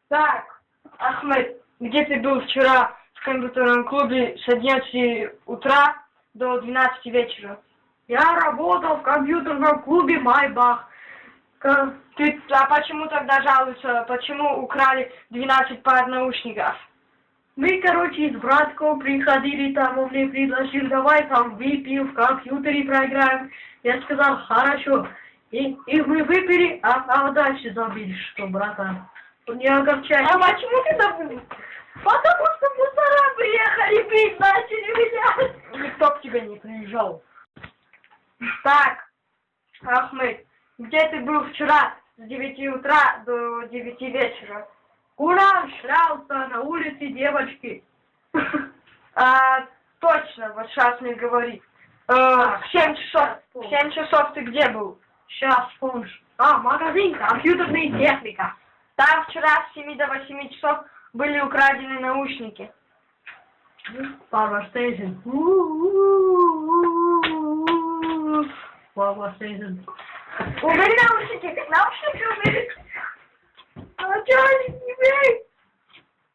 Так, Ахмед, где ты был вчера в компьютерном клубе с 11 утра до 12 вечера? Я работал в компьютерном клубе Майбах. А почему тогда жалуются? Почему украли 12 пар наушников? Мы, короче, с братком приходили, там он мне предложил, давай там выпьем, в компьютере проиграем. Я сказал, хорошо. И мы выпили, а дальше забили, что, братан. Не огорчай. А почему ты забыл? Потому что мусора приехали, пить начали меня. Никто к тебе не приезжал. Так, Ахмед, где ты был вчера с 9 утра до 9 вечера? Куда шлялся на улице девочки? Точно, вот сейчас мне говори. В 7 часов. В 7 часов ты где был? Сейчас вспомнишь. Магазин, компьютерная техника. Там вчера с 7 до 8 часов были украдены наушники. Power Station. Power Station. Убери наушники! Наушники убери! Начальник, не бей!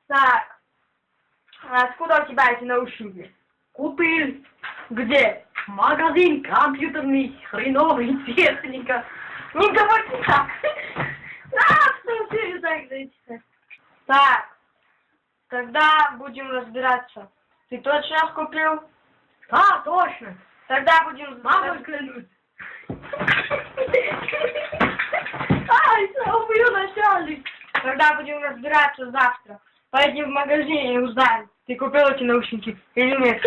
Так. Откуда у тебя эти наушники? Купил. Где? Магазин компьютерный, хреновый техника. Не говори так! Что ты так говоришь? Так. Тогда будем разбираться. Ты точно их купил? Да, точно. Тогда будем... Мама клянусь. Ай, убью начальник. Тогда будем разбираться завтра. Пойдем в магазин и узнаем, ты купил эти наушники или нет.